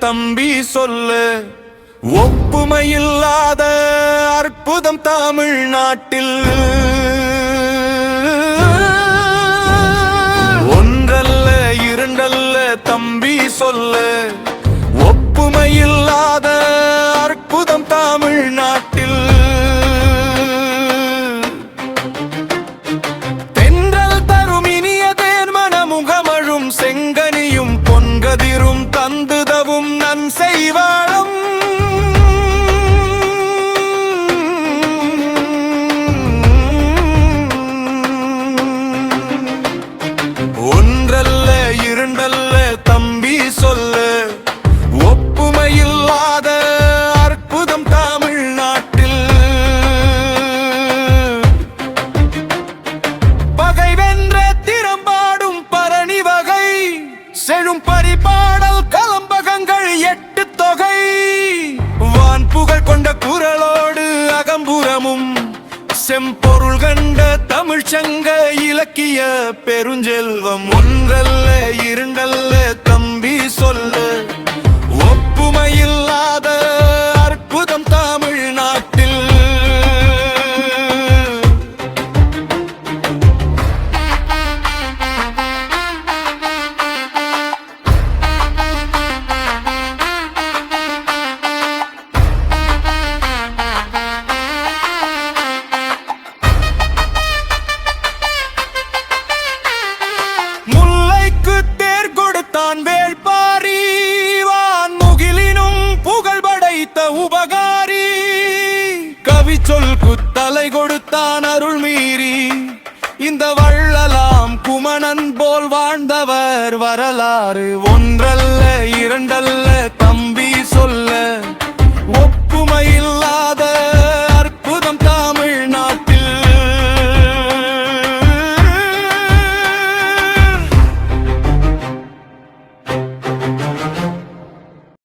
தம்பி சொல்லு. ஒப்புமையில்லாத அற்புதம் தமிழ்நாட்டில். ஒன்றல்ல இரண்டல்ல தம்பி சொல்லு. ஒப்புமையில்லாத அற்புதம் தமிழ்நாட்டில். தென்றல் தரும் இனிய தேன்மன முகமழும் செங்கனியும் பொன்கதிரும் தந்துதவும் நன் செய்வாழம். ஒன்றல்ல இரண்டல்ல தம்பி சொல்லு. ஒப்புமையில்லாத அற்புதம் தமிழ்நாட்டில். பகை வென்ற திறம்பாடும் பரணி வகை செழும் பரிபாடல் கலம்பகங்கள் 8 தொகை. வான் புகழ் கொண்ட குரலோடு அகம்புறமும் செம்பொருள் கண்ட தமிழ்ச்சங்க இலக்கிய பெருஞ்செல்வம். ஒன்றல்ல இரண்டல்ல தம்பி சொல்லு. ஒப்புமையில்லாத அற்புதம் தமிழ்நாட்டில். முல்லைக்கு தேர் கொடுத்தான் வேள்பாரி. வான் முகிலினும் புகழ் படைத்த உபகாரி. கவி சொல் குத்தலை கொடுத்தான் அருள் மீறி. இந்த வள்ளலாம் குமணன் போல் வாழ்ந்தவர் வரலாறு. ஒன்றல்ல இரண்டல்ல தம்பி சொல்ல.